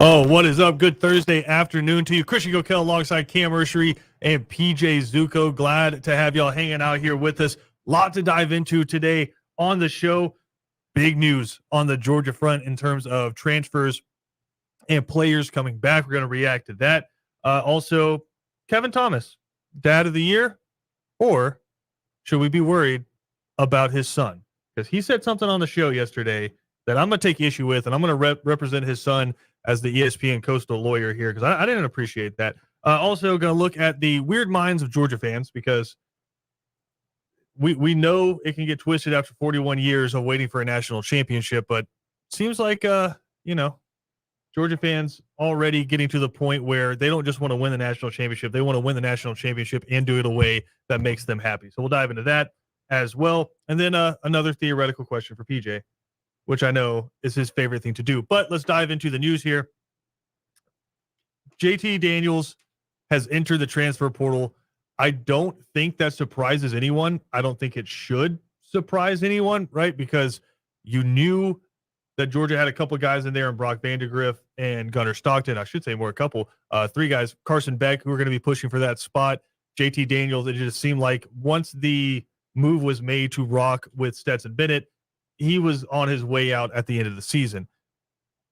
Oh, what is up? Good Thursday afternoon to you. Christian Gokel alongside Cam Ursery and PJ Zuko. Glad to have y'all hanging out here with us. Lot to dive into today on the show. Big news on the Georgia front in terms of transfers and players coming back. We're going to react to that. Also, Kevin Thomas, dad of the year, or should we be worried about his son? Because he said something on the show yesterday that I'm going to take issue with, and I'm going to represent his son as the ESPN Coastal lawyer here, because I didn't appreciate that. Also going to look at the weird minds of Georgia fans, because we know it can get twisted after 41 years of waiting for a national championship, but seems like, Georgia fans already getting to the point where they don't just want to win the national championship. They want to win the national championship and do it a way that makes them happy. So we'll dive into that as well. And then another theoretical question for PJ, which I know is his favorite thing to do. But let's dive into the news here. JT Daniels has entered the transfer portal. I don't think that surprises anyone. I don't think it should surprise anyone, right? Because you knew that Georgia had a couple of guys in there, and Brock Vandegrift and Gunnar Stockton. I should say more, a couple. Three guys, Carson Beck, who are going to be pushing for that spot. JT Daniels, it just seemed like once the move was made to rock with Stetson Bennett, he was on his way out at the end of the season.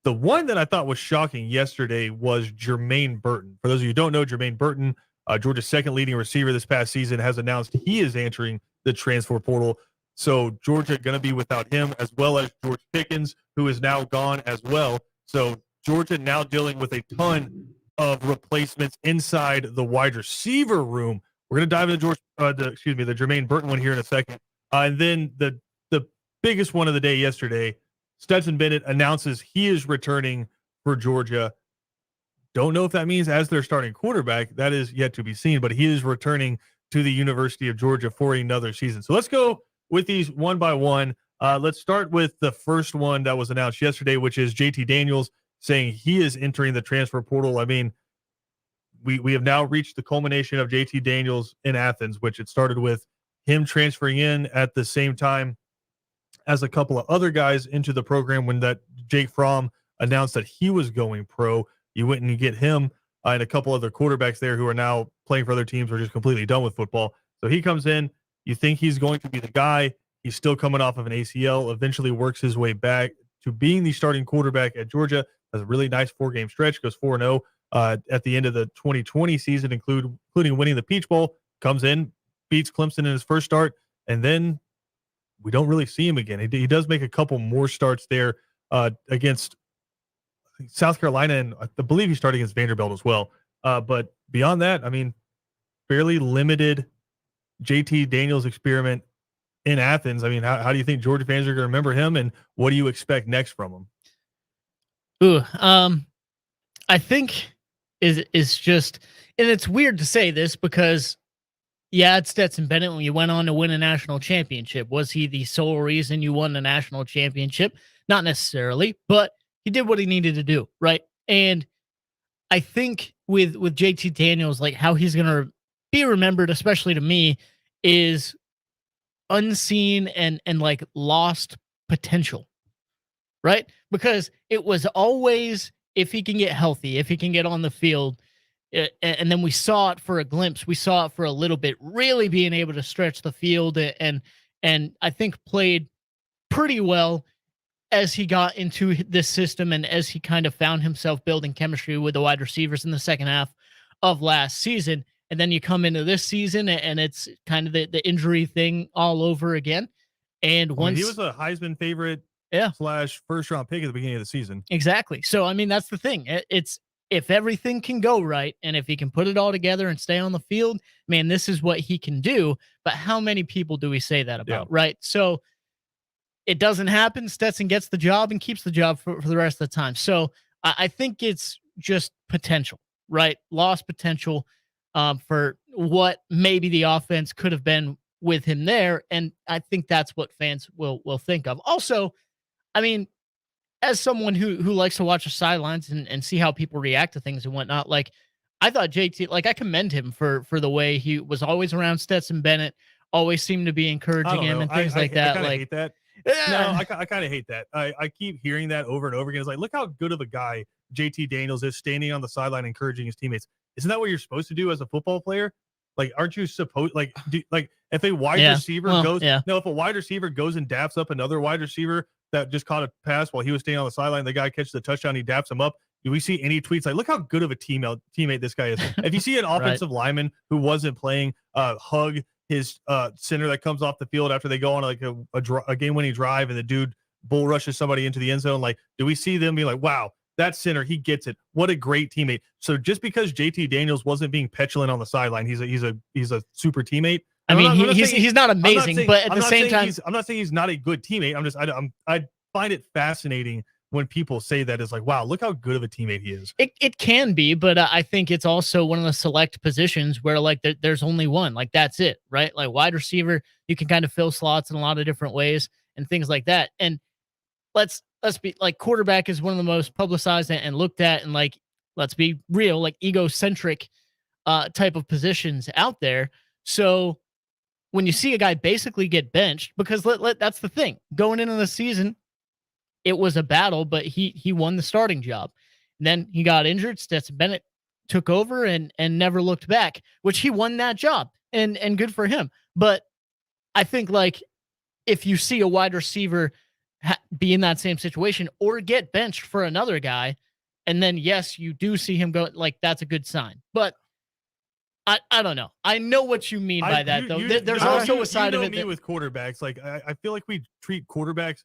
The one that I thought was shocking yesterday was Jermaine Burton. For those of you who don't know, Jermaine Burton, Georgia's second leading receiver this past season, has announced he is entering the transfer portal. So Georgia going to be without him, as well as George Pickens, who is now gone as well. So Georgia now dealing with a ton of replacements inside the wide receiver room. We're going to dive into the Jermaine Burton one here in a second. And then the biggest one of the day yesterday, Stetson Bennett announces he is returning for Georgia. Don't know if that means as their starting quarterback. That is yet to be seen, but he is returning to the University of Georgia for another season. So let's go with these one by one. Let's start with the first one that was announced yesterday, which is JT Daniels saying he is entering the transfer portal. I mean, we have now reached the culmination of JT Daniels in Athens, which it started with him transferring in at the same time as a couple of other guys into the program. When that Jake Fromm announced that he was going pro, you went and you get him and a couple other quarterbacks there who are now playing for other teams or just completely done with football. So he comes in. You think he's going to be the guy. He's still coming off of an ACL, eventually works his way back to being the starting quarterback at Georgia. Has a really nice 4-game stretch, goes 4-0 at the end of the 2020 season, including winning the Peach Bowl. Comes in, beats Clemson in his first start, and then we don't really see him again. He does make a couple more starts there against South Carolina, and I believe he started against Vanderbilt as well. But beyond that, I mean, fairly limited JT Daniels experiment in Athens. I mean, how do you think Georgia fans are going to remember him, and what do you expect next from him? I think is just, and it's weird to say this because, yeah, it's Stetson Bennett when you went on to win a national championship. Was he the sole reason you won the national championship? Not necessarily, but he did what he needed to do, right? And I think with JT Daniels, like how he's going to be remembered, especially to me, is unseen and like lost potential, right? Because it was always, if he can get healthy, if he can get on the field, and then we saw it for a glimpse, we saw it for a little bit, really being able to stretch the field and I think played pretty well as he got into this system and as he kind of found himself building chemistry with the wide receivers in the second half of last season. And then you come into this season and it's kind of the injury thing all over again. And once he was a Heisman favorite, / first round pick at the beginning of the season. Exactly. So, I mean, that's the thing. It's, if everything can go right and if he can put it all together and stay on the field, man, this is what he can do. But how many people do we say that about, right? So it doesn't happen. Stetson gets the job and keeps the job for the rest of the time. So I think it's just potential, right? Lost potential for what maybe the offense could have been with him there. And I think that's what fans will think of. Also, I mean, as someone who likes to watch the sidelines and see how people react to things and whatnot, like I thought JT, like I commend him for the way he was always around Stetson Bennett, always seemed to be encouraging him and things like that. I like, hate that. No, I kind of hate that. I keep hearing that over and over again. It's like, look how good of a guy JT Daniels is standing on the sideline encouraging his teammates. Isn't that what you're supposed to do as a football player? Like, aren't you supposed if a wide receiver if a wide receiver goes and daps up another wide receiver that just caught a pass while he was standing on the sideline, the guy catches the touchdown, he daps him up. Do we see any tweets like, look how good of a teammate this guy is? If you see an offensive lineman who wasn't playing hug his center that comes off the field after they go on like a game-winning drive and the dude bull rushes somebody into the end zone, like, do we see them be like, wow, that center, he gets it. What a great teammate. So just because JT Daniels wasn't being petulant on the sideline, he's a super teammate. I mean, he's not amazing, but at the same time, I'm not saying he's not a good teammate. I find it fascinating when people say that. It's like, wow, look how good of a teammate he is. It can be, but I think it's also one of the select positions where like there's only one, like that's it, right? Like wide receiver, you can kind of fill slots in a lot of different ways and things like that. And let's be like, quarterback is one of the most publicized and looked at, and like, let's be real, like egocentric type of positions out there. So when you see a guy basically get benched, because that's the thing, going into the season, it was a battle, but he won the starting job. And then he got injured. Stetson Bennett took over and never looked back, which he won that job, and good for him. But I think like if you see a wide receiver be in that same situation or get benched for another guy, and then yes, you do see him go, like that's a good sign. But I don't know. I know what you mean by that, though. There's also a side of it. Me with quarterbacks, like I feel like we treat quarterbacks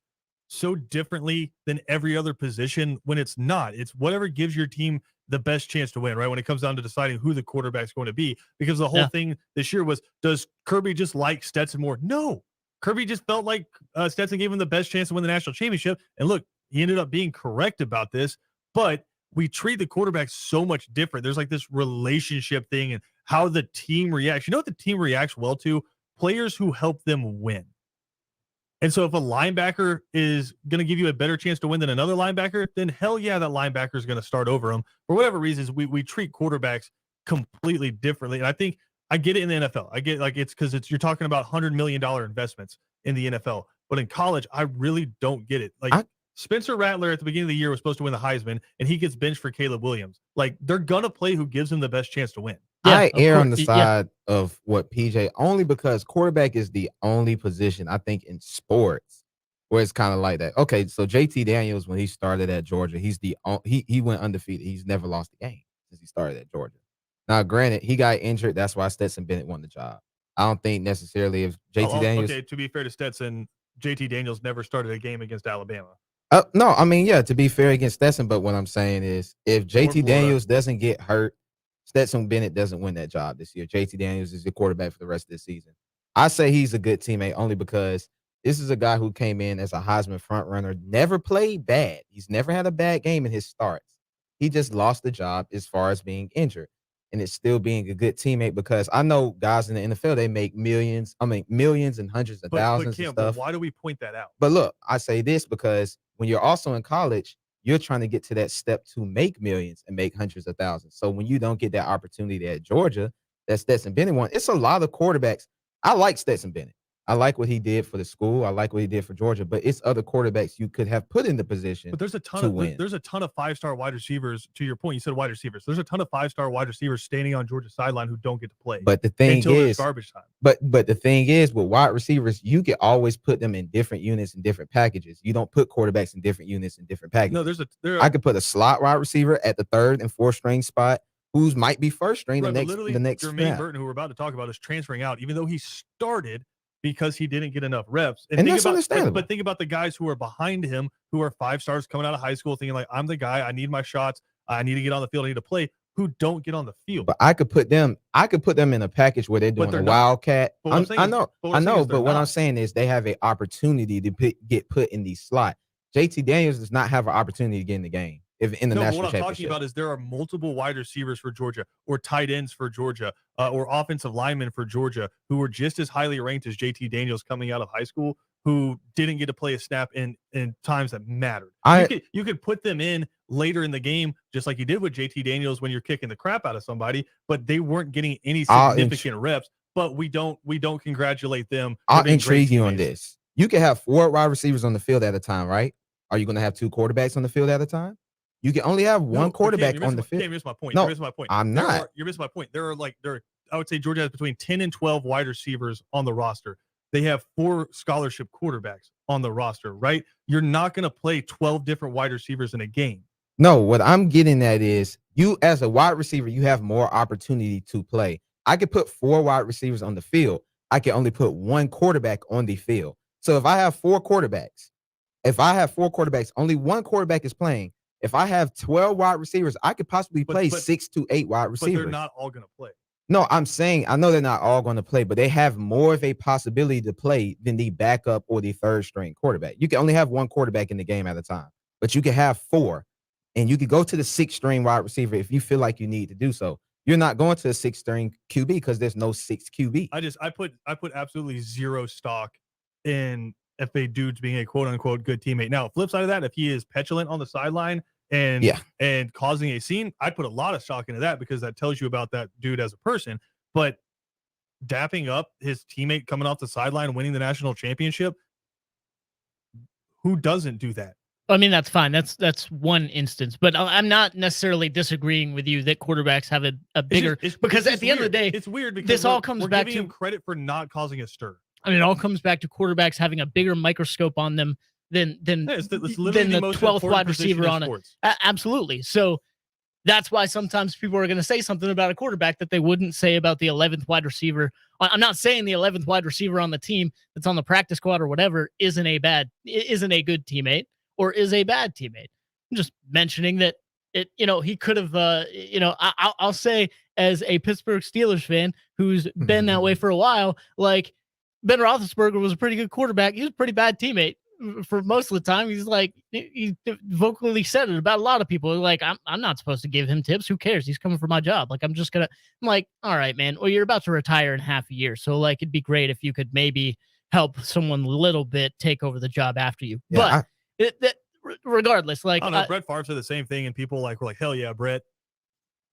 so differently than every other position when it's not. It's whatever gives your team the best chance to win, right? When it comes down to deciding who the quarterback's going to be, because the whole thing this year was, does Kirby just like Stetson more? No. Kirby just felt like Stetson gave him the best chance to win the national championship. And look, he ended up being correct about this, but we treat the quarterback so much different. There's like this relationship thing and how the team reacts. You know what the team reacts well to? Players who help them win. And so if a linebacker is going to give you a better chance to win than another linebacker, then hell yeah, that linebacker is going to start over him. For whatever reasons, we treat quarterbacks completely differently. And I think I get it in the NFL. I get like it's because you're talking about $100 million investments in the NFL. But in college, I really don't get it. Like Spencer Rattler at the beginning of the year was supposed to win the Heisman, and he gets benched for Caleb Williams. Like, they're going to play who gives him the best chance to win. I err on the side of what PJ, only because quarterback is the only position I think in sports where it's kind of like that. Okay, so JT Daniels, when he started at Georgia, he went undefeated. He's never lost a game since he started at Georgia. Now, granted, he got injured. That's why Stetson Bennett won the job. I don't think necessarily if JT Daniels. Okay, to be fair to Stetson, JT Daniels never started a game against Alabama. No, I mean, yeah, to be fair against Stetson, but what I'm saying is if JT Daniels doesn't get hurt, Stetson Bennett doesn't win that job this year. JT Daniels is the quarterback for the rest of the season. I say he's a good teammate only because this is a guy who came in as a Heisman frontrunner, never played bad. He's never had a bad game in his starts. He just lost the job as far as being injured. And it's still being a good teammate because I know guys in the NFL, they make millions and hundreds of thousands and stuff. But why do we point that out? But look, I say this because when you're also in college, you're trying to get to that step to make millions and make hundreds of thousands. So when you don't get that opportunity at Georgia, that Stetson Bennett won, it's a lot of quarterbacks. I like Stetson Bennett. I like what he did for the school. I like what he did for Georgia, but it's other quarterbacks you could have put in the position. But there's a ton of five-star wide receivers. To your point, you said wide receivers. There's a ton of five-star wide receivers standing on Georgia's sideline who don't get to play. But the thing is, garbage time. But the thing is, with wide receivers, you can always put them in different units and different packages. You don't put quarterbacks in different units and different packages. No, I could put a slot wide receiver at the third and fourth string spot, who's might be first string the next. Jermaine Burton, who we're about to talk about, is transferring out, even though he started because he didn't get enough reps. And that's understandable. But think about the guys who are behind him, who are five stars coming out of high school, thinking like, I'm the guy. I need my shots. I need to get on the field. I need to play. Who don't get on the field. But I could put them in a package where they're doing a wildcat. I know. But what I'm saying is they have an opportunity to get put in the slot. JT Daniels does not have an opportunity to get in the game. If in the national championship. What I'm talking about is there are multiple wide receivers for Georgia or tight ends for Georgia or offensive linemen for Georgia who were just as highly ranked as JT Daniels coming out of high school who didn't get to play a snap in times that mattered. You could put them in later in the game, just like you did with JT Daniels when you're kicking the crap out of somebody, but they weren't getting any significant reps. But we don't congratulate them. I'll intrigue you on this. You can have 4 wide receivers on the field at a time, right? Are you going to have 2 quarterbacks on the field at a time? You can only have one quarterback on the field. Cam, you missed my point. No, you missed my point. I'm not. You're missing my point. I would say Georgia has between 10 and 12 wide receivers on the roster. They have 4 scholarship quarterbacks on the roster, right? You're not going to play 12 different wide receivers in a game. No, what I'm getting at is you as a wide receiver, you have more opportunity to play. I could put 4 wide receivers on the field. I can only put 1 quarterback on the field. So if I have 4 quarterbacks, only 1 quarterback is playing. If I have 12 wide receivers, I could possibly play 6 to 8 wide receivers. But they're not all going to play. No, I'm saying I know they're not all going to play, but they have more of a possibility to play than the backup or the third string quarterback. You can only have 1 quarterback in the game at a time, but you can have 4, and you could go to the 6th string wide receiver if you feel like you need to do so. You're not going to a 6th string QB because there's no 6th QB. I put absolutely zero stock in FA dudes being a quote unquote good teammate. Now, flip side of that, if he is petulant on the sideline and causing a scene, I'd put a lot of stock into that because that tells you about that dude as a person. But dapping up his teammate coming off the sideline, winning the national championship, who doesn't do that? I mean, that's fine. That's one instance, but I'm not necessarily disagreeing with you that quarterbacks have a bigger because at the end of the day, it's weird because this all comes back to him credit for not causing a stir. I mean, it all comes back to quarterbacks having a bigger microscope on them than the 12th wide receiver on it. Absolutely. So that's why sometimes people are going to say something about a quarterback that they wouldn't say about the 11th wide receiver. I'm not saying the 11th wide receiver on the team that's on the practice squad or whatever isn't a good teammate or is a bad teammate. I'm just mentioning that he could have, I'll say as a Pittsburgh Steelers fan who's been that way for a while, like Ben Roethlisberger was a pretty good quarterback. He was a pretty bad teammate for most of the time. He's like, he vocally said it about a lot of people. Like, I'm not supposed to give him tips. Who cares? He's coming for my job. Like, I'm like, all right, man. Well, you're about to retire in half a year. So like, it'd be great if you could maybe help someone a little bit take over the job after you. Yeah, but regardless, like, I don't know. Brett Favre said the same thing and people were like, hell yeah, Brett.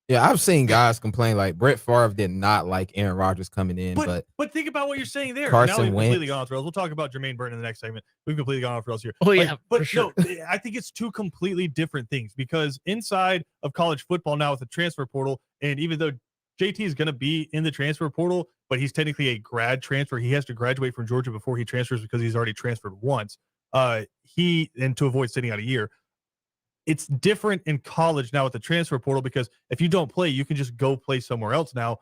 Yeah, I've seen guys complain like Brett Favre did not like Aaron Rodgers coming in, but think about what you're saying there. Carson now we've Wentz. completely gone off rails. We'll talk about Jermaine Burton in the next segment. We've completely gone off rails here. Oh yeah, but sure. No, I think it's 2 completely different things because inside of college football now with the transfer portal, and even though JT is going to be in the transfer portal, but he's technically a grad transfer. He has to graduate from Georgia before he transfers because he's already transferred once. And to avoid sitting out a year. It's different in college now with the transfer portal because if you don't play, you can just go play somewhere else now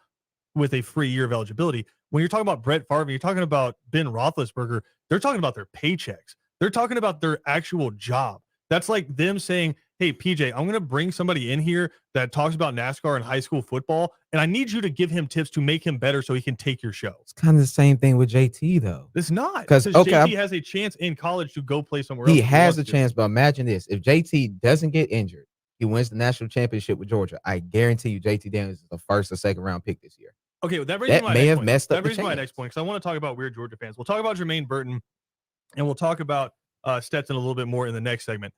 with a free year of eligibility. When you're talking about Brett Favre, you're talking about Ben Roethlisberger, they're talking about their paychecks. They're talking about their actual job. That's like them saying, hey, PJ, I'm going to bring somebody in here that talks about NASCAR and high school football, and I need you to give him tips to make him better so he can take your show. It's kind of the same thing with JT, though. It's not. Because JT has a chance in college to go play somewhere else. He has a chance, but imagine this. If JT doesn't get injured, he wins the national championship with Georgia. I guarantee you JT Daniels is the 1st or 2nd round pick this year. Okay, well, that may have messed up. That brings me to my next point because I want to talk about weird Georgia fans. We'll talk about Jermaine Burton, and we'll talk about Stetson a little bit more in the next segment.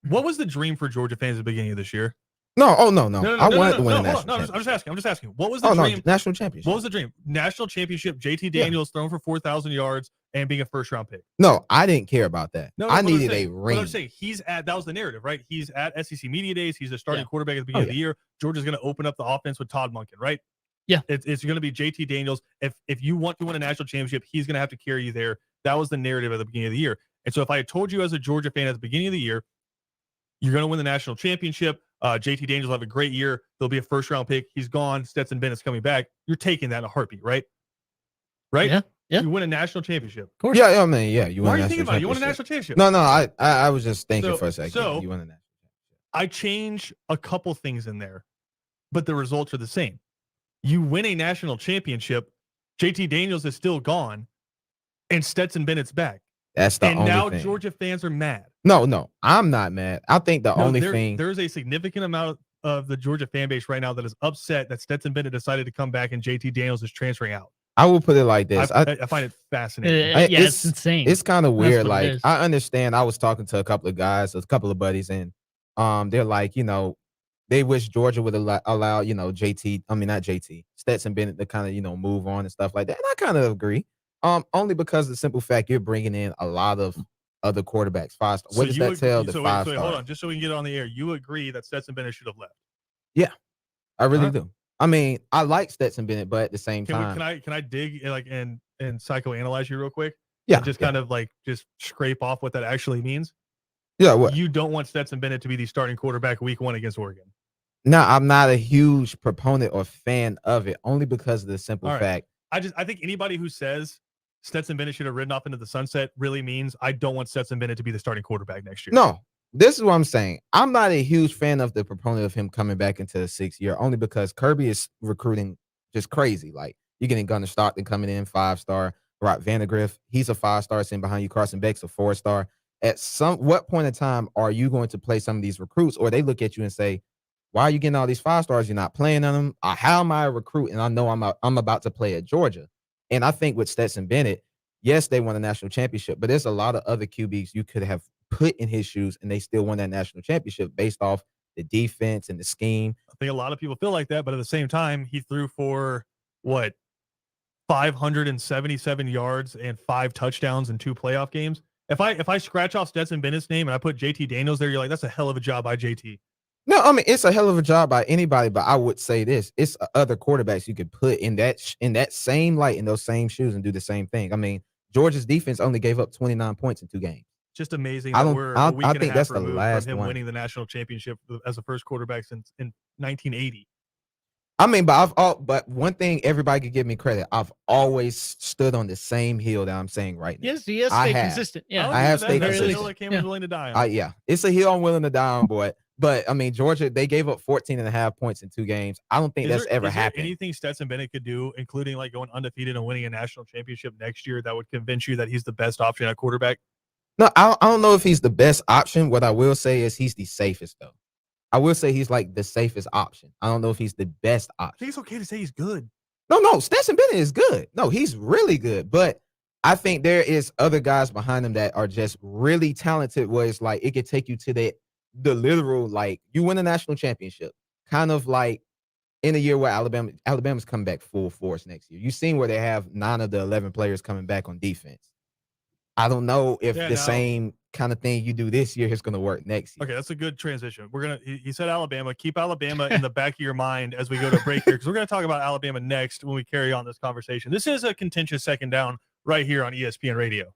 What was the dream for Georgia fans at the beginning of this year? No. I wanted to win a national championship. I'm just asking. What was the dream? National championship. What was the dream? National championship, JT Daniels throwing for 4,000 yards and being a 1st-round pick. No, I didn't care about that. I needed a ring. I'm saying that was the narrative, right? He's at SEC Media Days. He's a starting quarterback at the beginning of the year. Georgia's going to open up the offense with Todd Monken, right? Yeah. It's going to be JT Daniels. If you want to win a national championship, he's going to have to carry you there. That was the narrative at the beginning of the year. And so if I had told you as a Georgia fan at the beginning of the year, you're going to win the national championship. JT Daniels will have a great year. There'll be a 1st-round pick. He's gone. Stetson Bennett's coming back. You're taking that in a heartbeat, right? Right? Yeah. You win a national championship. Of course. Yeah, I mean, yeah. You win. Why are you thinking about it? You won a national championship. No. I was just thinking for a second. So you won a national championship. I change a couple things in there, but the results are the same. You win a national championship. JT Daniels is still gone, and Stetson Bennett's back. That's the only thing. And now Georgia fans are mad. No, I'm not mad. I think the only thing there's a significant amount of the Georgia fan base right now that is upset that Stetson Bennett decided to come back and JT Daniels is transferring out. I will put it like this. I find it fascinating. It's insane. It's kind of weird. Like, I understand. I was talking to a couple of guys, a couple of buddies, and they're like, they wish Georgia would allow, Stetson Bennett to kind of, move on and stuff like that. And I kind of agree. Only because of the simple fact you're bringing in a lot of other quarterbacks. Five star. What does that tell the five wait, star? hold on, just so we can get it on the air. You agree that Stetson Bennett should have left? Yeah, I really Huh? do. I mean, I like Stetson Bennett, but at the same time, Can I dig like and psychoanalyze you real quick? yeah, And just kind of like just scrape off what that actually means. yeah. What? You don't want Stetson Bennett to be the starting quarterback week 1 against Oregon. No, I'm not a huge proponent or fan of it, only because of the simple fact. I think anybody who says Stetson Bennett should have ridden off into the sunset really means I don't want Stetson Bennett to be the starting quarterback next year. No, this is what I'm saying. I'm not a huge fan of the proponent of him coming back into the 6th year, only because Kirby is recruiting just crazy. Like, you're getting Gunnar Stockton coming in 5-star, Brock Vandegrift, he's a 5-star, sitting behind you. Carson Beck's a 4-star. At what point in time are you going to play some of these recruits, or they look at you and say, why are you getting all these 5-stars? You're not playing on them. How am I a recruit? And I know I'm about to play at Georgia. And I think with Stetson Bennett, yes, they won a national championship, but there's a lot of other QBs you could have put in his shoes and they still won that national championship based off the defense and the scheme. I think a lot of people feel like that, but at the same time, he threw for what, 577 yards and 5 touchdowns in 2 playoff games. If I scratch off Stetson Bennett's name and I put JT Daniels there, you're like, that's a hell of a job by JT. No, I mean, it's a hell of a job by anybody, but I would say this: it's other quarterbacks you could put in that same light, in those same shoes, and do the same thing. I mean, Georgia's defense only gave up 29 points in 2 games. Just amazing that we're a week and a half removed from him winning the national championship as the first quarterback since in 1980. I mean, but one thing everybody could give me credit. I've always stood on the same hill that I'm saying right now. Yes, he has stayed consistent. Yeah, I have stayed consistent. consistent. That Cameron's willing to die on. Yeah, it's a hill I'm willing to die on, boy. But I mean, Georgia, they gave up 14.5 points in 2 games. I don't think that's ever happened. Anything Stetson Bennett could do, including like going undefeated and winning a national championship next year, that would convince you that he's the best option at quarterback? No, I don't know if he's the best option. What I will say is he's the safest, though. I will say he's like the safest option. I don't know if he's the best option. I think it's okay to say he's good. No, Stetson Bennett is good. No, he's really good. But I think there is other guys behind him that are just really talented, where it's like it could take you to the literal, like, you win a national championship, kind of like in a year where Alabama's coming back full force next year. You've seen where they have 9 of the 11 players coming back on defense. I don't know if the same kind of thing you do this year is going to work next year. Okay, that's a good transition. He said Alabama. Keep Alabama in the back of your mind as we go to break here, because we're going to talk about Alabama next when we carry on this conversation. This is a contentious second down right here on ESPN Radio.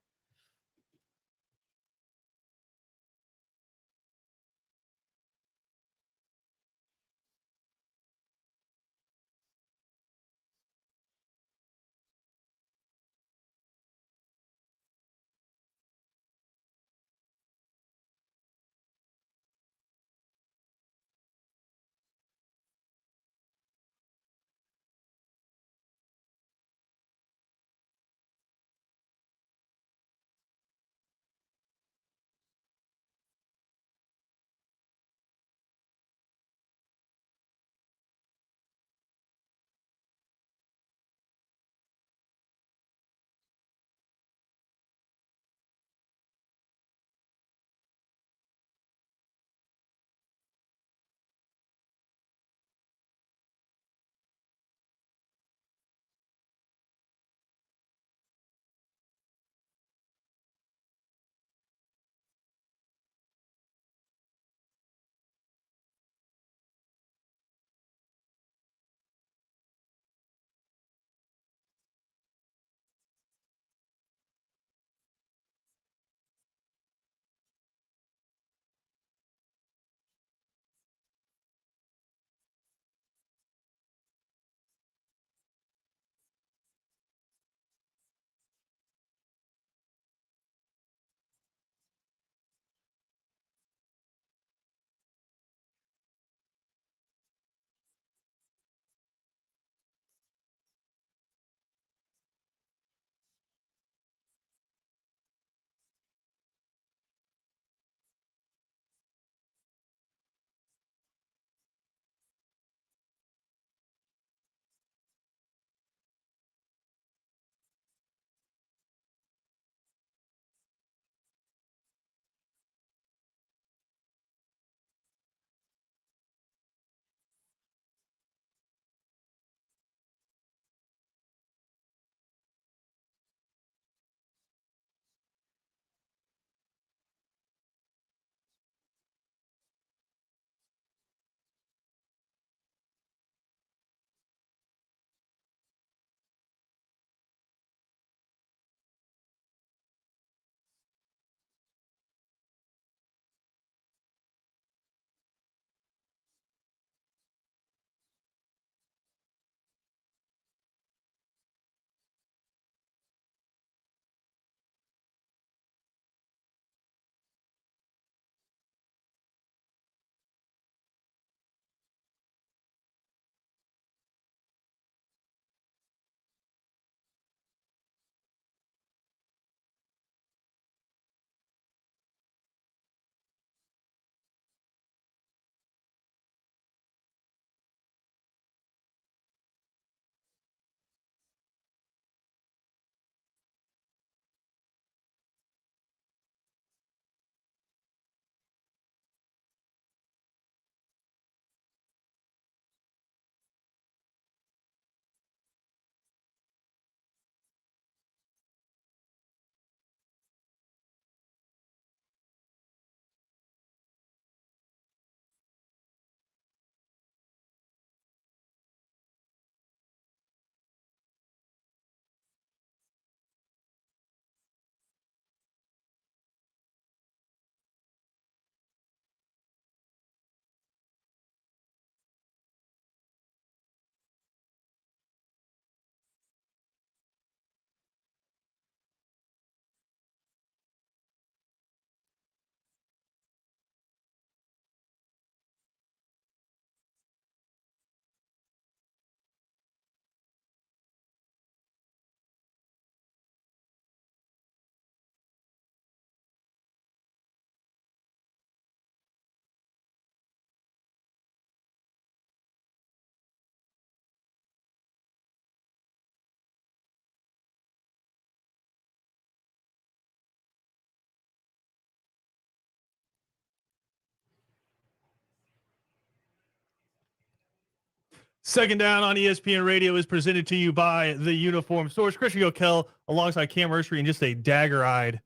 Second Down on ESPN Radio is presented to you by the Uniform Source. Christian Yokel alongside Cam Ursery and just a dagger-eyed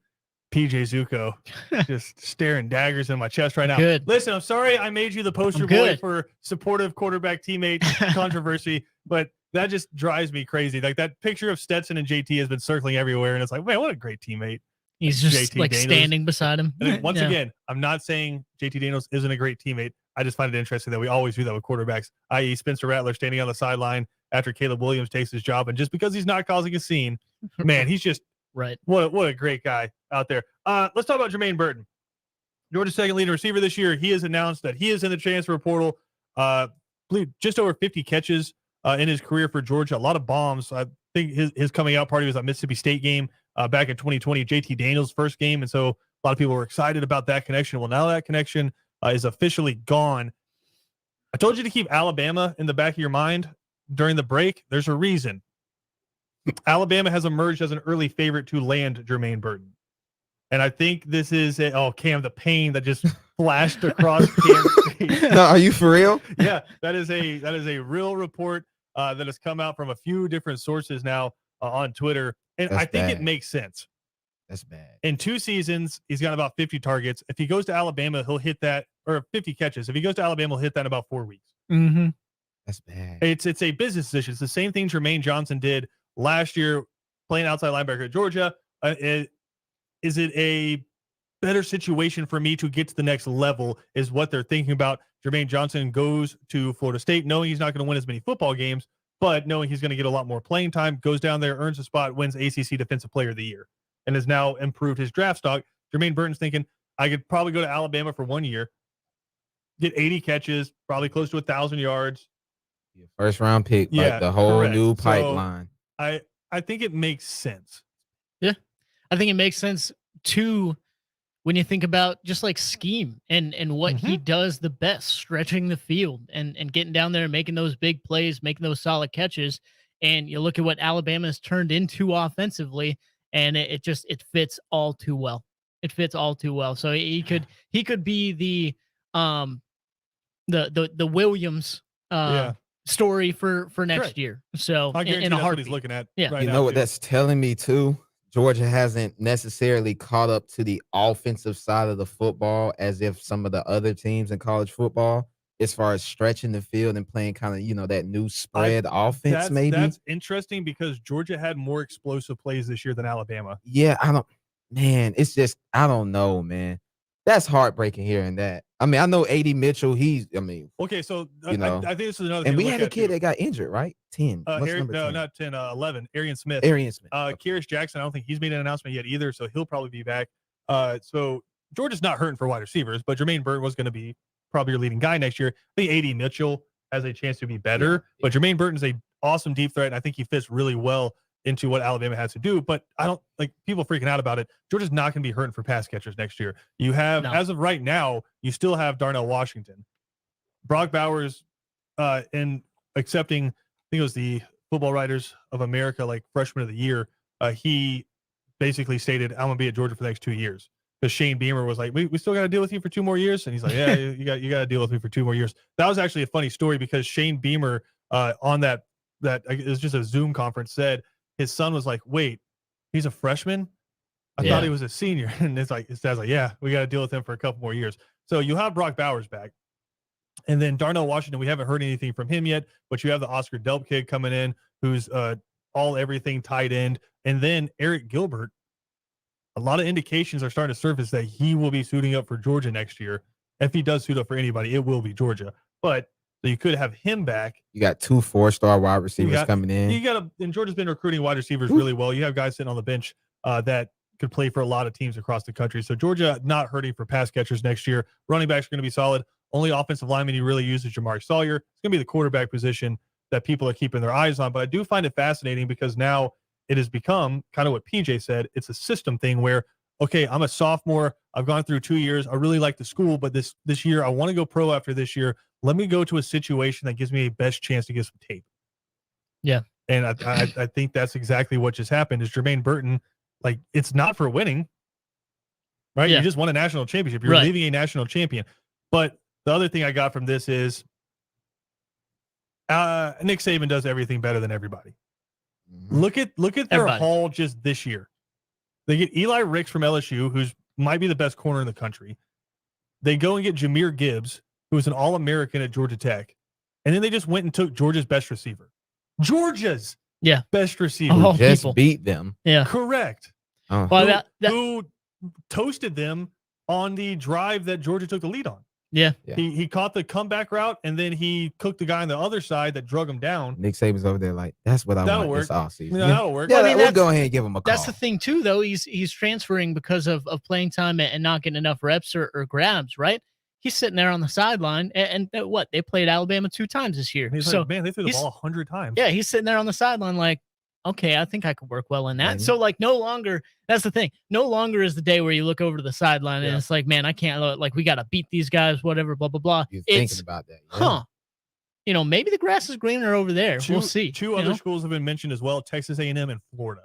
PJ Zuko, just staring daggers in my chest right now. Good. Listen, I'm sorry I made you the poster boy for supportive quarterback teammate controversy, but that just drives me crazy. Like that picture of Stetson and JT has been circling everywhere, and it's like, man, what a great teammate. He's just JT like Daniels. standing beside him. And once again, I'm not saying JT Daniels isn't a great teammate. I just find it interesting that we always do that with quarterbacks, i.e. Spencer Rattler standing on the sideline after Caleb Williams takes his job. And just because he's not causing a scene, man, he's just right. What a great guy out there. Let's talk about Jermaine Burton. Georgia's second leading receiver this year. He has announced that he is in the transfer portal. I believe just over 50 catches in his career for Georgia. A lot of bombs. I think his coming out party was at Mississippi State game back in 2020, JT Daniels' first game. And so a lot of people were excited about that connection. Well, now that connection is officially gone. I told you to keep Alabama in the back of your mind during the break. There's a reason. Alabama has emerged as an early favorite to land Jermaine Burton. And I think this is Cam, the pain that just flashed across Cam's face. No, are you for real? Yeah, that is a real report that has come out from a few different sources now on Twitter. And I think it makes sense. That's bad. In 2 seasons, he's got about 50 targets. If he goes to Alabama, he'll hit that, or 50 catches. If he goes to Alabama, he'll hit that in about 4 weeks. Mm-hmm. That's bad. It's a business decision. It's the same thing Jermaine Johnson did last year playing outside linebacker at Georgia. Is it a better situation for me to get to the next level is what they're thinking about. Jermaine Johnson goes to Florida State knowing he's not going to win as many football games, but knowing he's going to get a lot more playing time, goes down there, earns a spot, wins ACC Defensive Player of the Year, and has now improved his draft stock. Jermaine Burton's thinking, I could probably go to Alabama for 1 year, get 80 catches, probably close to 1,000 yards. First round pick, like the whole correct. New pipeline. So I think it makes sense. Yeah. I think it makes sense too when you think about just like scheme and what he does the best, stretching the field and getting down there and making those big plays, making those solid catches. And you look at what Alabama has turned into offensively, and it fits all too well. It fits all too well. So he could be the Williams story for next year. So I guarantee in a that's heartbeat. what he's looking at. Yeah. Right you now, know what that's telling me too? Georgia hasn't necessarily caught up to the offensive side of the football as if some of the other teams in college football, as far as stretching the field and playing kind of, that new spread offense, maybe. That's interesting because Georgia had more explosive plays this year than Alabama. Yeah, it's just, I don't know, man. That's heartbreaking hearing that. I mean, I know A.D. Mitchell, okay, so I think this is another thing. And we had a kid that got injured, right? 10. What's number 10? Not 10, 11. Arian Smith. Okay. Kyrus Jackson, I don't think he's made an announcement yet either, so he'll probably be back. So Georgia's not hurting for wide receivers, but Jermaine Burton was going to be probably your leading guy next year. I think A.D. Mitchell has a chance to be better, but Jermaine Burton's a awesome deep threat, and I think he fits really well into what Alabama has to do. But I don't like people freaking out about it. Georgia's not going to be hurting for pass catchers next year. You have, as of right now, you still have Darnell Washington. Brock Bowers, in accepting, I think it was the Football Writers of America, like freshman of the year, he basically stated, I'm going to be at Georgia for the next 2 years. Because Shane Beamer was like, we still got to deal with you for 2 more years. And he's like, yeah, you got to deal with me for 2 more years. That was actually a funny story because Shane Beamer on that it was just a Zoom conference said his son was like, wait, he's a freshman? I thought he was a senior. And it's like, his dad's like, yeah, we got to deal with him for a couple more years. So you have Brock Bowers back. And then Darnell Washington, we haven't heard anything from him yet, but you have the Oscar Delp kid coming in who's all everything tight end. And then Eric Gilbert, a lot of indications are starting to surface that he will be suiting up for Georgia next year. If he does suit up for anybody, it will be Georgia. But so you could have him back. You got 2 4-star wide receivers coming in. And Georgia's been recruiting wide receivers really well. You have guys sitting on the bench that could play for a lot of teams across the country. So Georgia not hurting for pass catchers next year. Running backs are going to be solid. Only offensive lineman you really use is Jamar Sawyer. It's going to be the quarterback position that people are keeping their eyes on. But I do find it fascinating because now it has become kind of what PJ said. It's a system thing where, okay, I'm a sophomore. I've gone through 2 years. I really like the school, but this year I want to go pro after this year. Let me go to a situation that gives me a best chance to get some tape. Yeah. And I think that's exactly what just happened is Jermaine Burton, like, it's not for winning, right? Yeah. You just won a national championship. You're leaving a national champion. But the other thing I got from this is Nick Saban does everything better than everybody. Mhm. Look at their Everybody. haul just this year. They get Eli Ricks from LSU, who's might be the best corner in the country. They go and get Jahmyr Gibbs, who was an All-American at Georgia Tech. And then they just went and took Georgia's best receiver. Georgia's best receiver. Oh, Just people. beat them. Yeah. Correct. Well, Who toasted them on the drive that Georgia took the lead on. Yeah. He caught the comeback route, and then he cooked the guy on the other side that drug him down. Nick Saban's over there like, that's what I That'll want this work. offseason. Yeah, that'll work. Yeah, Well, I mean, we'll that's- go ahead and give him a call. That's the thing too, though. He's transferring because of playing time and not getting enough reps or grabs, right? He's sitting there on the sideline, and what they played Alabama 2 times this year. And he's So like, man, they threw the ball 100 times. yeah, he's sitting there on the sideline like, okay, I think I could work well in that. Mhm. So like, no longer. That's the thing. No longer is the day where you look over to the sideline and Yeah. it's like, man, I can't. Like, we got to beat these guys, whatever, blah blah blah. You're It's thinking about that. Yeah. huh. You know, maybe the grass is greener over there. We'll see. Two you other know? schools have been mentioned as well: Texas A&M and Florida.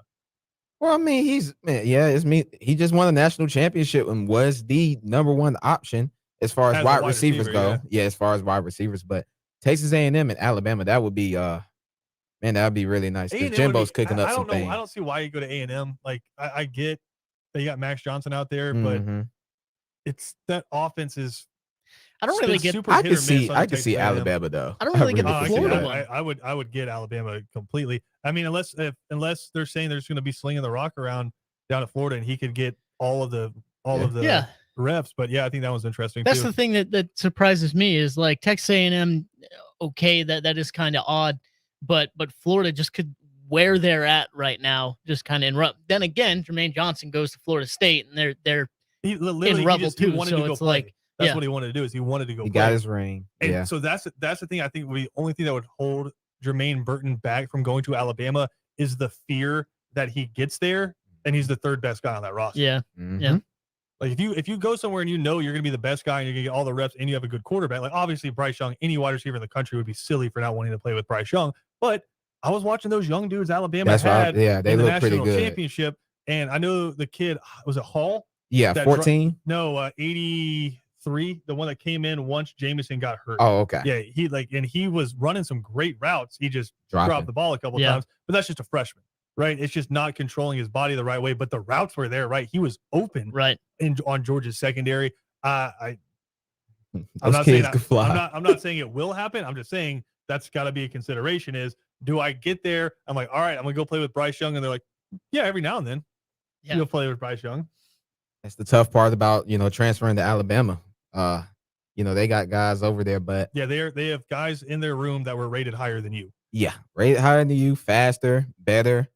Well, I mean, it's me. He just won a national championship and was the number 1 option as far as As a wide wide receivers receiver, go. Yeah, as far as wide receivers. But Texas A&M and Alabama, that would be man, that would be really nice. A&M Because would Jimbo's be- cooking I up don't some know. things. I don't see why you go to A&M. Like I get that you got Max Johnson out there, but Mhm. it's that offense is. I don't really get. super I hit could or miss see under I could Texas see A&M. Alabama though. I don't really get the I could see see Florida that. one. I would get Alabama completely. I mean, unless they're saying there's going to be slinging the rock around down at Florida, and he could get all of the Yeah. reps. But yeah, I think that was interesting. That's too. the thing that surprises me is like Texas A&M. Okay, that is kind of odd, but Florida just could where they're at right now just kind of interrupt. Then again, Jermaine Johnson goes to Florida State, and they're He literally Rebel he too, wanted so to go it's play. like, That's yeah. what he wanted to do. Is he wanted to go He play. got his ring. And Yeah. so that's the thing. I think the only thing that would hold Jermaine Burton back from going to Alabama is the fear that he gets there and he's the 3rd best guy on that roster. yeah. Mhm. Like if you go somewhere and you know you're going to be the best guy and you're going to get all the reps and you have a good quarterback, like obviously Bryce Young, any wide receiver in the country would be silly for not wanting to play with Bryce Young. But I was watching those young dudes Alabama That's right. had Yeah, they in the look pretty national good. championship, and I know the kid was it Hall? Yeah, that 14. 83, the one that came in once Jameson got hurt. Oh, okay. Yeah, he was running some great routes. He just Dropping. dropped the ball a couple Yeah. times, but that's just a freshman, right? It's just not controlling his body the right way. But the routes were there, right? He was open Right. on Georgia's secondary. I'm Those not saying kids could fly. I'm not saying it will happen. I'm just saying that's got to be a consideration. Is do I get there? I'm like, all right, I'm gonna go play with Bryce Young, and they're like, yeah, every now and then, Yeah. you'll play with Bryce Young. That's the tough part about transferring to Alabama. They got guys over there, but Yeah, they have guys in their room that were rated higher than you. yeah, rated higher than you, faster, better.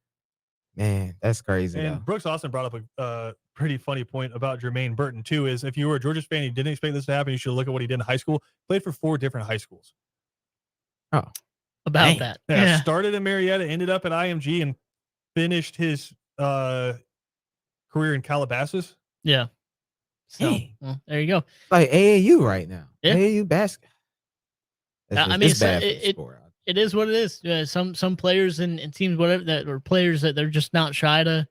Man, that's crazy. And though. Brooks Austin brought up a pretty funny point about Jermaine Burton too. Is if you were a Georgia fan, you didn't expect this to happen, you should look at what he did in high school. Played for 4 different high schools. About Dang. that. Yeah, Yeah. started in Marietta, ended up at IMG, and finished his career in Calabasas. Yeah. So Dang. well, there you go. Like AAU right now. Yeah. AAU basketball. I mean, it's bad for the it- sport. It is what it is. Some players and teams, whatever that, or players that they're just not shy to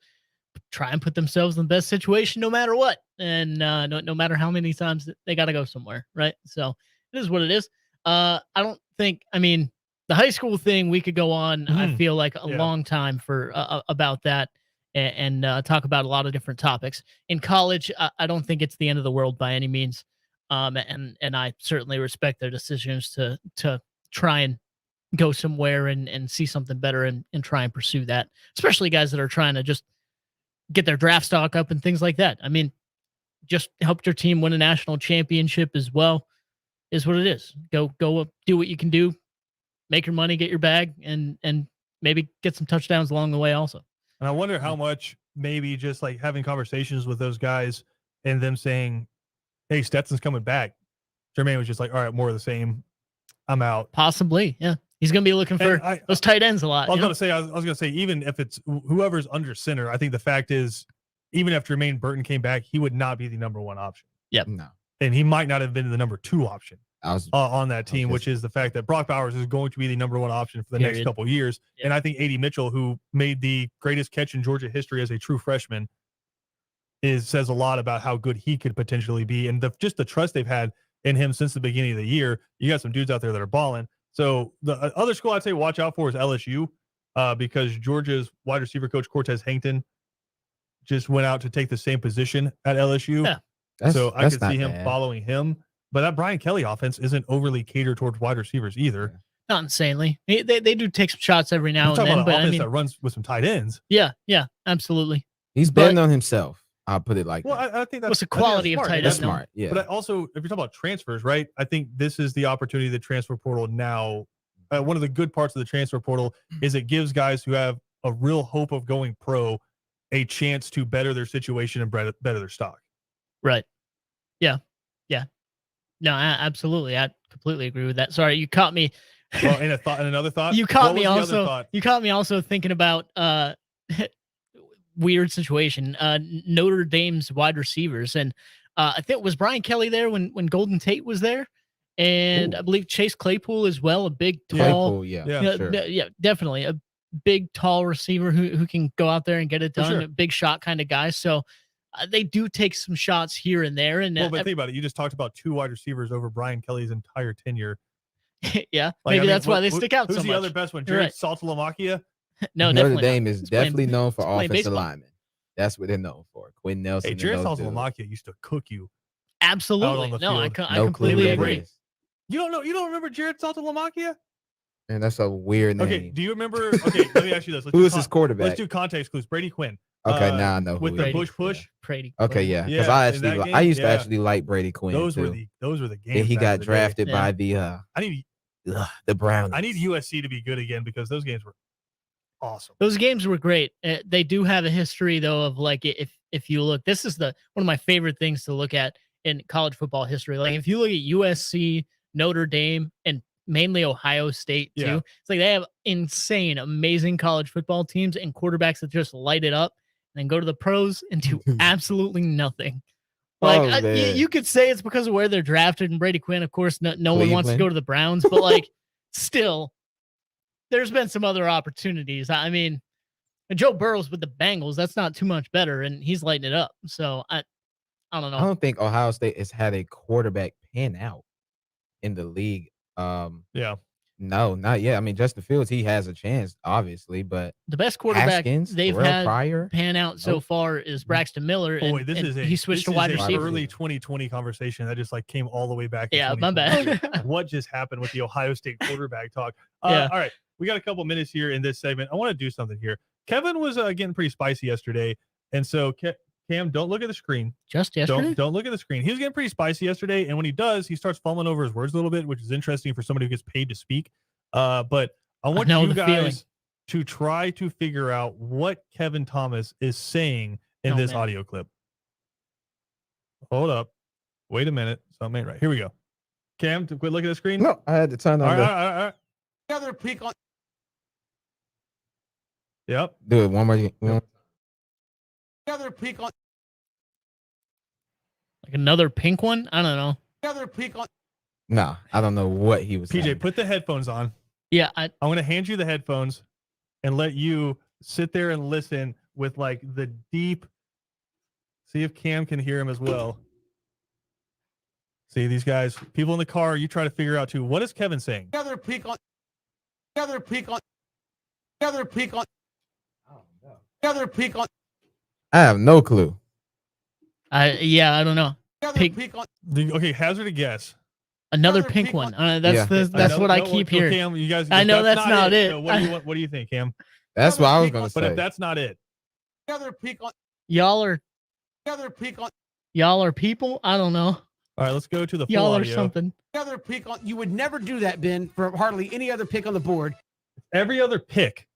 try and put themselves in the best situation, no matter what, and no matter how many times they got to go somewhere, right? So it is what it is. I don't think. I mean, the high school thing we could go on. I feel like a Yeah. long time for about that and talk about a lot of different topics. In college, I don't think it's the end of the world by any means. And I certainly respect their decisions to try and go somewhere and see something better and try and pursue that, especially guys that are trying to just get their draft stock up and things like that. I mean, just helped your team win a national championship as well is what it is. Go up, do what you can do, make your money, get your bag, and maybe get some touchdowns along the way also. And I wonder how much maybe just like having conversations with those guys and them saying, hey, Stetson's coming back. Jermaine was just like, all right, more of the same. I'm out. Possibly, yeah. He's going to be looking for And those tight ends a lot. I was you know? going to say, even if it's whoever's under center, I think the fact is, even if Jermaine Burton came back, he would not be the number 1 option. No. And he might not have been the number 2 option I was on that team, Okay. which is the fact that Brock Bowers is going to be the number 1 option for the next Period. couple of years. Yeah. And I think A.D. Mitchell, who made the greatest catch in Georgia history as a true freshman, says a lot about how good he could potentially be. And just the trust they've had in him since the beginning of the year. You got some dudes out there that are balling. So the other school I'd say watch out for is LSU, because Georgia's wide receiver coach Cortez Hankton just went out to take the same position at LSU. Yeah. So I could see him bad. following him. But that Brian Kelly offense isn't overly catered towards wide receivers either. Not insanely. They do take some shots every now I'm and talking then, about an but offense I mean, that runs with some tight ends. yeah, absolutely. He's But- betting on himself. I'll put it like Well, that. I think that's What's the I think quality of smart. tight That's end? smart. Yeah. But I also, if you're talking about transfers, right? I think this is the opportunity the transfer portal now. One of the good parts of the transfer portal is it gives guys who have a real hope of going pro a chance to better their situation and better their stock. Right. Yeah. No, absolutely. I completely agree with that. Sorry, you caught me. Well, and another thought. You caught What me was the other also. thought? You caught me also thinking about weird situation. Notre Dame's wide receivers, and I think was Brian Kelly there when Golden Tate was there, and Ooh. I believe Chase Claypool as well, a big tall. Claypool, yeah, Yeah, sure. Yeah, definitely a big tall receiver who can go out there and get it For done. sure. A big shot kind of guy. So they do take some shots here and there, and Well, but think about it. You just talked about 2 wide receivers over Brian Kelly's entire tenure. yeah, Like, maybe I mean, that's why they stick out Who's so the much. other best one? You're Jared right. Saltalamacchia? No, Notre definitely Dame not. is He's playing- definitely known for he's playing offensive baseball. linemen. That's what they're known for. Quinn Nelson. Hey, and Jared those dudes. Saltalamacchia used to cook you. Absolutely. the No, I, field. I No clue completely who that agree. is. You don't remember Jared Saltalamacchia? And that's a weird name. Okay, do you remember? Okay, let me ask you this. Let's Who do is his quarterback? Let's do context clues. Brady Quinn. Okay, uh, now I know with who the he is. Bush push. Brady. Okay, yeah, because Yeah, I in that actually I game, used to yeah. actually like Brady Quinn Those too. were the games. and he back got in the day. drafted Yeah. by the the Brownies. I need USC to be good again because those games were awesome. Those games were great. They do have a history though of like if you look, this is one of my favorite things to look at in college football history. Like if you look at USC, Notre Dame, and mainly Ohio State too, Yeah. it's like they have insane, amazing college football teams and quarterbacks that just light it up and then go to the pros and do absolutely nothing. Like Oh, man. you could say it's because of where they're drafted, and Brady Quinn, of course, no one wants to Cleveland. go to the Browns, but like still, there's been some other opportunities. I mean, Joe Burrow's with the Bengals. That's not too much better, and he's lighting it up. So I don't know. I don't think Ohio State has had a quarterback pan out in the league. Yeah. No, not yet. I mean, Justin Fields, he has a chance, obviously, but The best quarterback Haskins, they've Terrell had Pryor. pan out so Nope. far is Braxton Miller. Boy, and, this and is he switched to wide this is a receiver. early 2020 conversation that just like came all the way back. To Yeah, my 2020. bad. What just happened with the Ohio State quarterback talk? Yeah. All right, we got a couple minutes here in this segment. I want to do something here. Kevin was getting pretty spicy yesterday, and so Cam, don't look at the screen. Just yesterday? Don't look at the screen. He was getting pretty spicy yesterday, and when he does, he starts fumbling over his words a little bit, which is interesting for somebody who gets paid to speak. But I want know you the feeling. guys to try to figure out what Kevin Thomas is saying in Oh, this man. audio clip. Hold up. Wait a minute. Something ain't right. Here we go. Cam, quit looking at the screen. No, I had to turn All on right, the. all right. Another peek on Yep. Do it one more. another peek on Like another pink one? I don't know. another peek on No, I don't know what he was PJ, saying. put the headphones on. Yeah, I'm going to hand you the headphones and let you sit there and listen with like the deep. See if Cam can hear him as well. See these guys, people in the car. You try to figure out too. What is Kevin saying? another peek on another peek on another peek on another peek on I have no clue. I don't know. another Pig. peek on Okay, hazard a guess. Another Another pink pink one. one. that's Yeah. that's Another- what I no, keep okay, hearing. Cam, you guys. I if know that's not it. so what do you think, Cam? That's what I was gonna But say. if that's not it, another peek on Y'all are people? I don't know. all right, let's go to the full Y'all are audio. something. another peek on. You would never do that, Ben, for hardly any other pick on the board. Every other pick.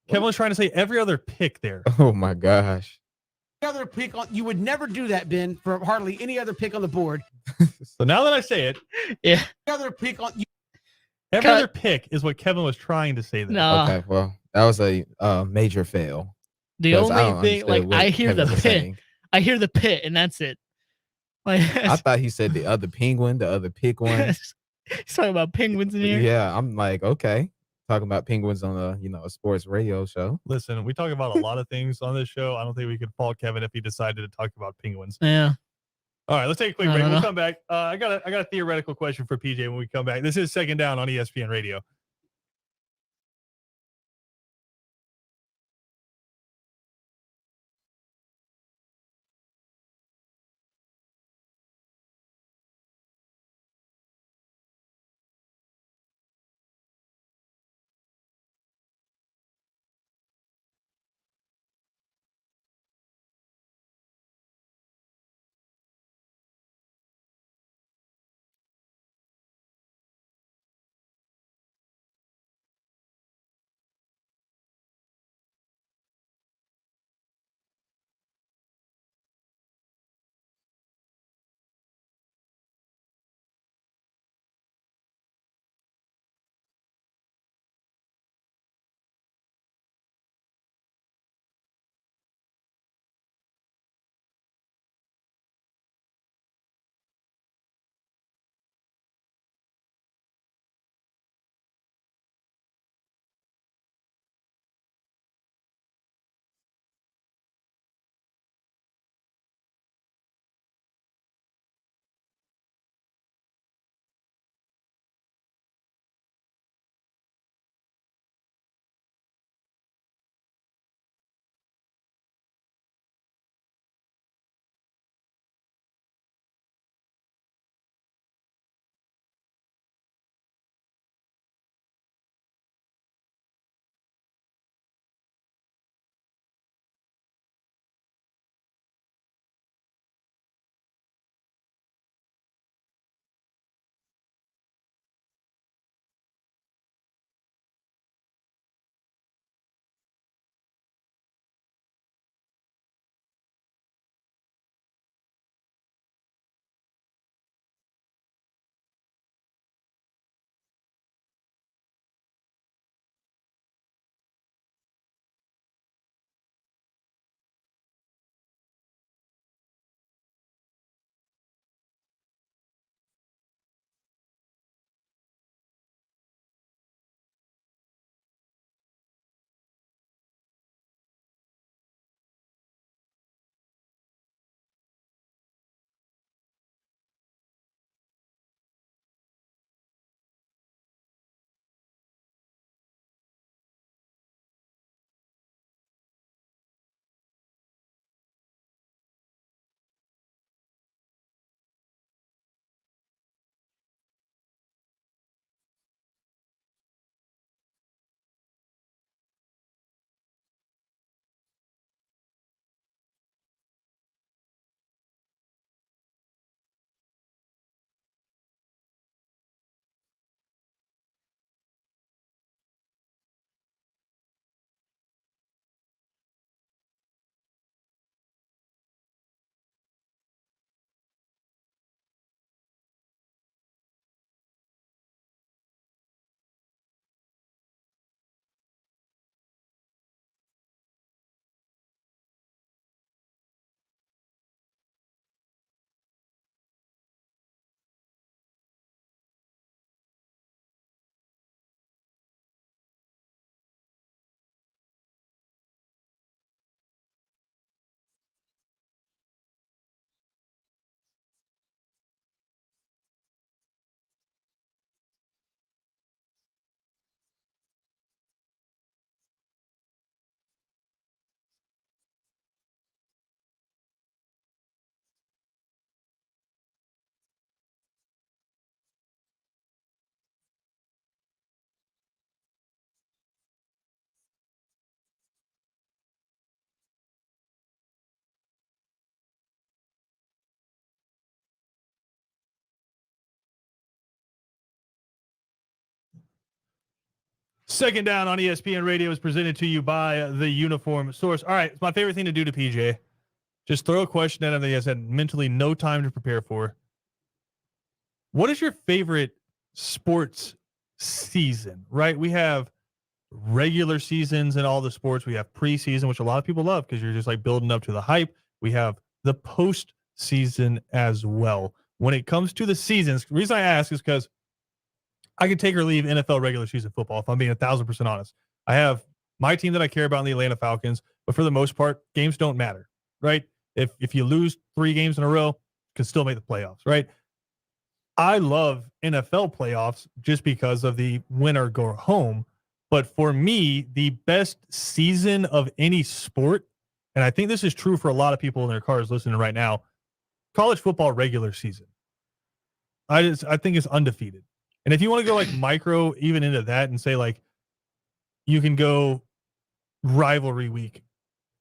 Kevin was trying to say every other pick there. Oh my gosh. Another peek on. You would never do that, Ben, for hardly any other pick on the board. So now that I say it, Yeah. Another peek on. every Cut. other pick is what Kevin was trying to say there. No. Okay, well, that was a major fail. The 'cause I only don't thing, understand like, what I hear Kevin the was pit. saying. I hear the pit, and that's it. Like, I thought he said the other penguin, the other pick one. he's talking about penguins in here. Yeah, I'm like, okay. Talking about penguins on a sports radio show. Listen, we talk about a lot of things on this show. I don't think we could fault Kevin if he decided to talk about penguins. Yeah. All right, let's take a quick I break. don't We'll know. come back. I got a theoretical question for PJ when we come back. This is Second Down on ESPN Radio. Second Down on ESPN Radio is presented to you by the Uniform Source. All right, it's my favorite thing to do to PJ. Just throw a question at him that he has had mentally no time to prepare for. What is your favorite sports season, right? We have regular seasons in all the sports. We have preseason, which a lot of people love because you're just like building up to the hype. We have the postseason as well. When it comes to the seasons, the reason I ask is because I could take or leave NFL regular season football if I'm being 1,000% honest. I have my team that I care about in the Atlanta Falcons, but for the most part, games don't matter, right? If you lose 3 games in a row, can still make the playoffs, right? I love NFL playoffs just because of the winner go home. But for me, the best season of any sport, and I think this is true for a lot of people in their cars listening right now, college football regular season. I think it's undefeated. And if you want to go like micro even into that and say like you can go rivalry week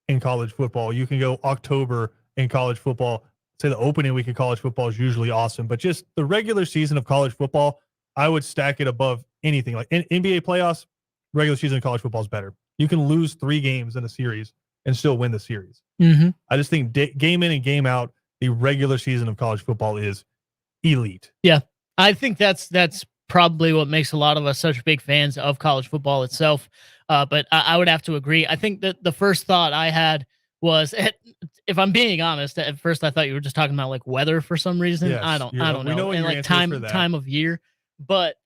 in college football, you can go October in college football. Say the opening week of college football is usually awesome, but just the regular season of college football, I would stack it above anything. Like in NBA playoffs, regular season of college football is better. You can lose 3 games in a series and still win the series. Mm-hmm. I just think game in and game out, the regular season of college football is elite. Yeah, I think that's probably what makes a lot of us such big fans of college football itself. But I would have to agree. I think that the first thought I had was, if I'm being honest, at first I thought you were just talking about like weather for some reason. Yes, I don't we know. know what And your like answer is for that. time of year, but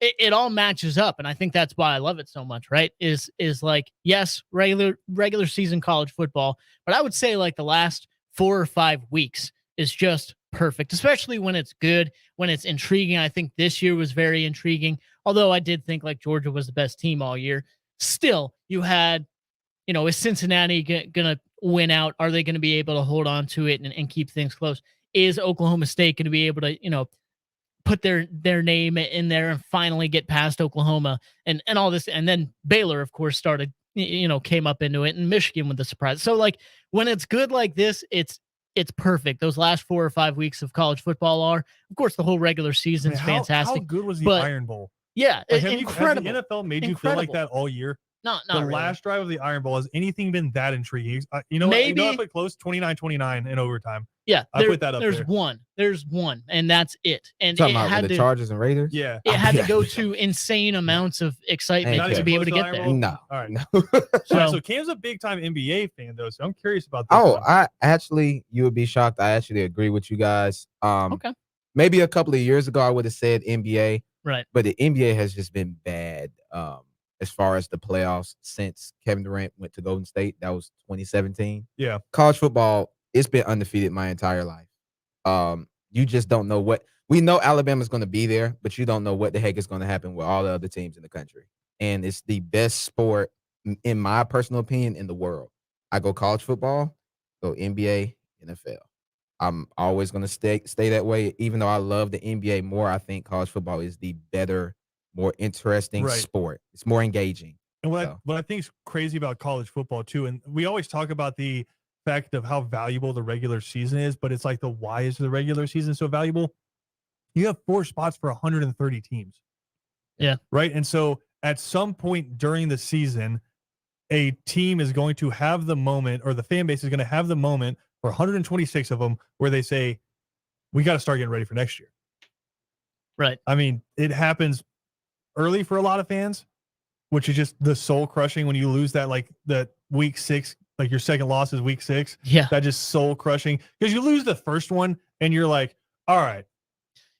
it all matches up, and I think that's why I love it so much. Right? Is like, yes, regular season college football, but I would say like the last 4 or 5 weeks is just perfect, especially when it's good, when it's intriguing. I think this year was very intriguing, although I did think like Georgia was the best team all year. Still, you had, is Cincinnati gonna win out? Are they going to be able to hold on to it and keep things close? Is Oklahoma State going to be able to, put their name in there and finally get past Oklahoma and all this? And then Baylor, of course, started, came up into it, and Michigan with the surprise. So like when it's good like this, it's perfect. Those last 4 or 5 weeks of college football are, of course, the whole regular season's fantastic. How good was the but, Iron Bowl? Yeah, Like, incredible. Has the NFL made you feel like that all year? Not the really. last drive of the Iron Bowl, has anything been that intriguing? Maybe I put close 29-29 in overtime. Yeah, I put that up there's there. There's one, and that's it. And Talking it about had the to, Chargers and Raiders. Yeah, it had to go to insane amounts of excitement Not to even be able to close to get there. Iron No, All right. no. So Cam's a big time NBA fan though, so I'm curious about this. Oh, one. I actually, you would be shocked. I actually agree with you guys. Okay. Maybe a couple of years ago, I would have said NBA, Right. but the NBA has just been bad. As far as the playoffs since Kevin Durant went to Golden State, that was 2017. Yeah. College football, it's been undefeated my entire life. You just don't know what we know. Alabama's going to be there, but you don't know what the heck is going to happen with all the other teams in the country. And it's the best sport, in my personal opinion, in the world. I go college football, go NBA, NFL. I'm always going to stay that way. Even though I love the NBA more, I think college football is the better, more interesting sport. It's more engaging. And what I think is crazy about college football too, and we always talk about the fact of how valuable the regular season is, but it's like the why is the regular season so valuable? You have 4 spots for 130 teams. Yeah. Right. And so at some point during the season, a team is going to have the moment, or the fan base is going to have the moment for 126 of them where they say, we got to start getting ready for next year. Right. I mean, it happens early for a lot of fans, which is just the soul crushing when you lose that, like that week 6, like your second loss is week 6. Yeah. That just soul crushing because you lose the first one and you're like, all right.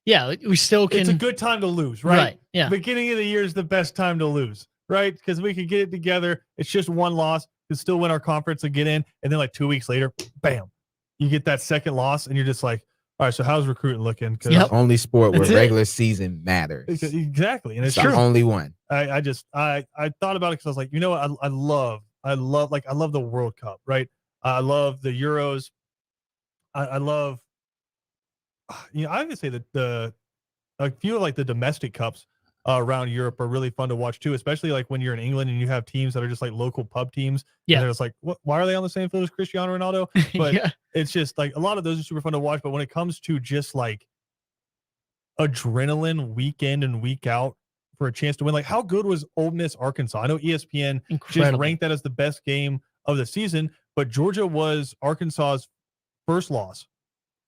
Yeah. We still can. It's a good time to lose, right? Right. Yeah. Beginning of the year is the best time to lose, right? Because we can get it together. It's just one loss. We can still win our conference and get in. And then like 2 weeks later, bam, you get that second loss and you're just like, all right, so how's recruiting looking? It's the only sport where regular season matters. Exactly. And it's the only one. I thought about it because I was like, you know what? I love the World Cup, right? I love the Euros. I love, I would say that a few of like the domestic cups around Europe are really fun to watch too, especially like when you're in England and you have teams that are just like local pub teams. Yeah. And they're just like, why are they on the same field as Cristiano Ronaldo? But yeah. It's just like a lot of those are super fun to watch. But when it comes to just like adrenaline week in and week out for a chance to win, like how good was Ole Miss Arkansas? I know ESPN just ranked that as the best game of the season, but Georgia was Arkansas's first loss.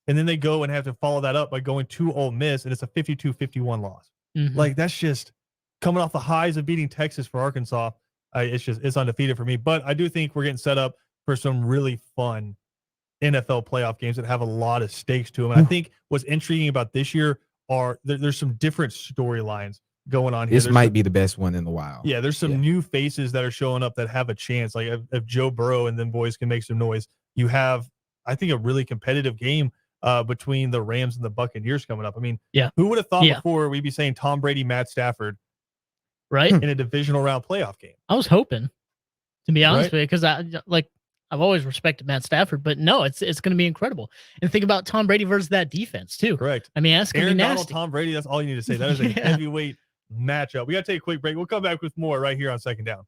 And then they go and have to follow that up by going to Ole Miss, and it's a 52-51 loss. Mm-hmm. Like that's just coming off the highs of beating Texas for Arkansas. It's undefeated for me. But I do think we're getting set up for some really fun NFL playoff games that have a lot of stakes to them. And I think what's intriguing about this year are there's some different storylines going on here. This might be the best one in a while. Yeah, there's some new faces that are showing up that have a chance. Like if Joe Burrow and them boys can make some noise, you have, I think, a really competitive game between the Rams and the Buccaneers coming up. I mean, Yeah. who would have thought Yeah. before we'd be saying Tom Brady, Matt Stafford Right. in a divisional round playoff game? I was hoping, to be honest Right. with you, because I've always respected Matt Stafford, but no, it's going to be incredible. And think about Tom Brady versus that defense too. Correct. I mean, that's going to Aaron be Donald, nasty. Tom Brady, that's all you need to say. That is a Yeah. heavyweight matchup. We got to take a quick break. We'll come back with more right here on Second Down.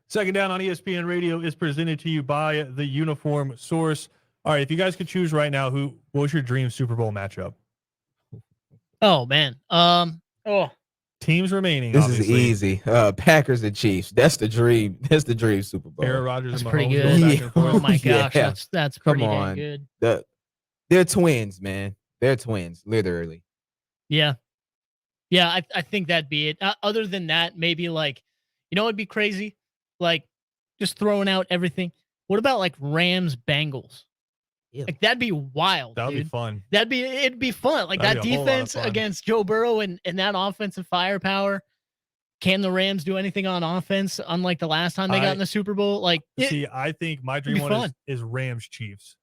Second Down on ESPN Radio is presented to you by the Uniform Source. All right, if you guys could choose right now, what was your dream Super Bowl matchup? Oh man. Teams remaining. This obviously. is easy. Packers and Chiefs. That's the dream. That's the dream Super Bowl. Aaron Rodgers That's and pretty Mahomes good. going back and forth. Oh my gosh, Yeah. that's Come pretty on. dang good. They're twins, man. They're twins, literally. Yeah. Yeah, I think that'd be it. Other than that, maybe like, it'd be crazy? Like, just throwing out everything. What about like Rams Bengals? Ew. Like, that'd be wild. That would be dude. fun. It'd be fun. Like That'd that be a whole lot of defense fun. against Joe Burrow and that offensive firepower. Can the Rams do anything on offense, unlike the last time they got in the Super Bowl? Like, See, I think my dream be one fun. is Rams Chiefs.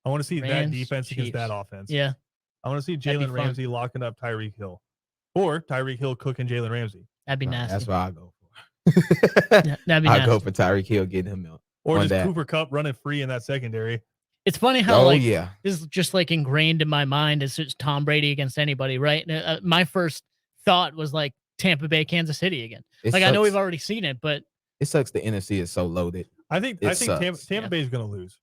I want to see that Rams, defense against Chiefs. that offense. yeah, I want to see That'd be Jalen fun. Ramsey locking up Tyreek Hill, or Tyreek Hill cooking Jalen Ramsey, that'd be Nah, nasty. That's what I go for. Yeah, that'd be I nasty. go for Tyreek Hill getting him out. or On just that. Cooper Kupp running free in that secondary. It's funny how Oh like yeah. this is just like ingrained in my mind. It's just Tom Brady against anybody, right? My first thought was like Tampa Bay, Kansas City again. It Like I know sucks. we've already seen it, but It sucks. The NFC is so loaded. I think It Tampa sucks. Bay is going to lose.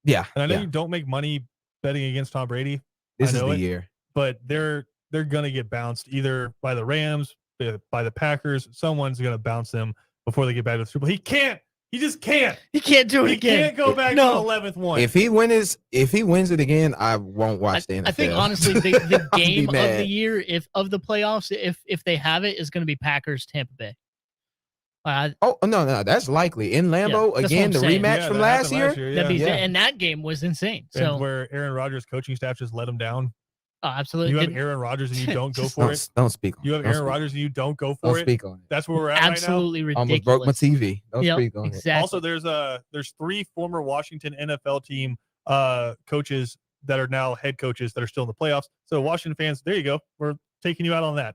Yeah. And I know yeah. you don't make money betting against Tom Brady, This I is know the it. year. but they're going to get bounced either by the Rams, by the Packers. Someone's going to bounce them before they get back to the Super Bowl. He can't. He just can't. he can't do it He again. can't go back No. to the 11th one. If he wins it again, I won't watch the NFL. I think honestly, the I'll be game of the mad. year, of the playoffs, if they have it, is going to be Packers Tampa Bay. Oh no, that's likely in Lambeau that's again. what The I'm saying. rematch Yeah, from that last happened year. That'd be Yeah. and that game was insane. and So where Aaron Rodgers' coaching staff just let him down. absolutely, You have didn't- Aaron Rodgers and you don't go Just for it. Don't speak on You it. have Don't Aaron speak- Rodgers and you don't go Don't for it. speak on it. That's where we're at absolutely ridiculous. Almost broke my TV. Don't Yep, speak on it. exactly. Also, there's 3 former Washington NFL team coaches that are now head coaches that are still in the playoffs. So Washington fans, there you go. We're taking you out on that.